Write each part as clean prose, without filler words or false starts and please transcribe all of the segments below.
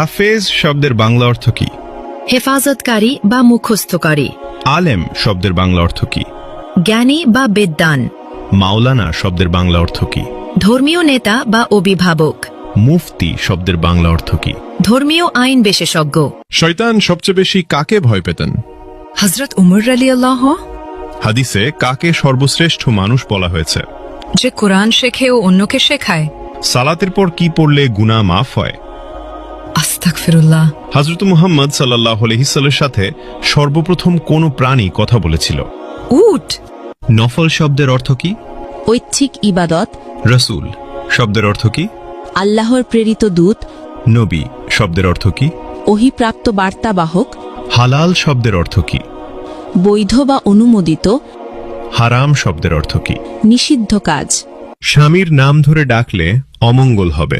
হাফেজ শব্দের বাংলা অর্থ কি? হেফাজতকারী বা মুখস্থকারী। আলেম শব্দের বাংলা অর্থ কি? জ্ঞানী বা বিদ্বান। মাওলানা শব্দের বাংলা অর্থ কি? ধর্মীয় নেতা বা অভিভাবক। মুফতি শব্দের বাংলা অর্থ কি? ধর্মীয় আইন বিশেষজ্ঞ। শয়তান সবচেয়ে বেশি কাকে ভয় পেতেন? হযরত উমর রাদিয়াল্লাহু। হাদিসে কাকে সর্বশ্রেষ্ঠ মানুষ বলা হয়েছে? যে কোরআন শেখে ও অন্যকে শেখায়। সালাতের পর কি পড়লে গুনাহ মাফ হয়? আস্তাগফিরুল্লাহ। হযরত মুহাম্মদ সাল্লাল্লাহু আলাইহি ওয়াসাল্লামের সাথে সর্বপ্রথম কোন প্রাণী কথা বলেছিল? উট। নফল শব্দের অর্থ কি? ঐচ্ছিক ইবাদত। রাসূল শব্দের অর্থ কি? আল্লাহর প্রেরিত দূত। নবী শব্দের অর্থ কি? ওহীপ্রাপ্ত বার্তাবাহক। হালাল শব্দের অর্থ কি? বৈধ বা অনুমোদিত। হারাম শব্দের অর্থ কি? নিষিদ্ধ কাজ। স্বামীর নাম ধরে ডাকলে অমঙ্গল হবে।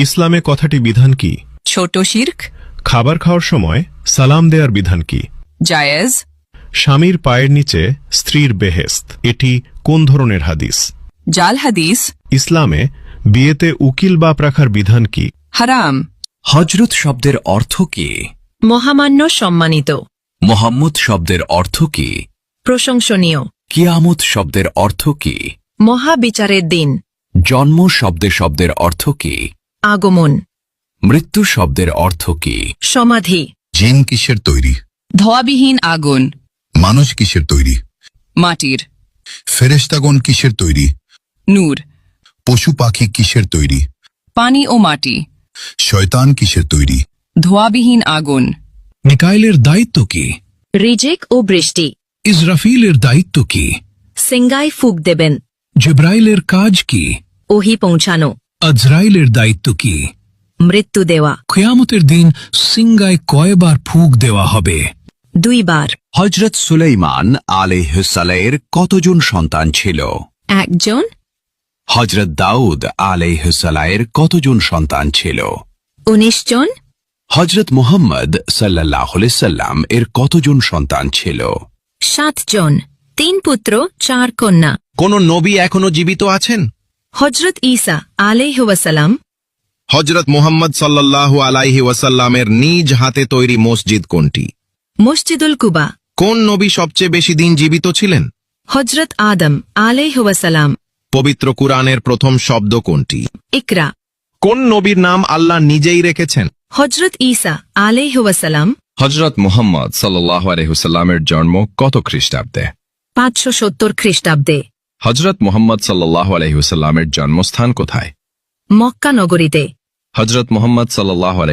ইসলামে কথাটি বিধান কি? ছোট শিরক। খাবার খাওয়ার সময় সালাম দেওয়ার বিধান কি? জায়েজ। স্বামীর পায়ের নিচে স্ত্রীর বেহেশত, এটি কোন ধরনের হাদিস? জাল হাদিস। ইসলামে বিয়েতে উকিল বাপ রাখার বিধান কি? হারাম। হযরত শব্দের অর্থ কি? মহামান্য, সম্মানিত। মুহাম্মদ শব্দের অর্থ কি? প্রশংসনীয়। কিয়ামত শব্দের অর্থ কি? মহাবিচারের দিন। জন্ম শব্দের অর্থ কি? আগমন। মৃত্যু শব্দের অর্থ কি? সমাধি। জিন কিসের তৈরি? ধোয়াবিহীন আগুন। মানুষ কিসের তৈরি? মাটির। ফেরেশতাগণ কিসের তৈরি? নূর। পশু পাখি কিসের তৈরি? পানি ও মাটি। শয়তান কিসের তৈরি? ধোয়াবিহীন আগুন। মিকাইলের দায়িত্ব কি? রিজিক ও বৃষ্টি। ইসরাফিলের দায়িত্ব কি? সিঙ্গায় ফুক দেবেন। জিবরাইলের কাজ কি? ওহী পৌঁছানো। আজরাইলের দায়িত্ব কি? মৃত্যু দেওয়া। কিয়ামতের দিন সিঙ্গায় কয়বার ফুঁক দেওয়া হবে? 2 বার। হযরত সুলাইমান আলাইহিসসালামের কতজন সন্তান ছিল? 1 জন। হযরত দাউদ আলাইহিসসালামের কতজন সন্তান ছিল? 19 জন। হযরত মুহাম্মদ সাল্লাল্লাহু আলাইহি সাল্লাম এর কতজন সন্তান ছিল? 7 জন। 3 পুত্র 4 কন্যা। কোন নবী এখনো জীবিত আছেন? হযরত ঈসা আলাইহি ওয়াসাল্লাম। হযরত মুহাম্মদ সাল্লাল্লাহু আলাইহি ওয়াসাল্লামের নিজ হাতে তৈরি মসজিদ কোনটি? মসজিদুল কুবা। কোন নবী সবচেয়ে বেশি দিন জীবিত ছিলেন? হযরত আদম আলাইহি ওয়াসাল্লাম। পবিত্র কুরআনের প্রথম শব্দ কোনটি? ইকরা। কোন নবীর নাম আল্লাহ নিজেই রেখেছেন? হযরত ঈসা আলাইহি ওয়াসাল্লাম। হযরত মুহাম্মদ সাল্লাল্লাহু আলাইহি ওয়াসাল্লামের জন্ম কত খ্রিস্টাব্দে? 570 খ্রিস্টাব্দে। হযরত মুহাম্মদ সাল্লাল্লাহু আলাইহি ওয়াসাল্লামের জন্মস্থান কোথায়? মক্কা নগরীতে। হযরত মুহাম্মদ সাল্লাল্লাহু আলাইহি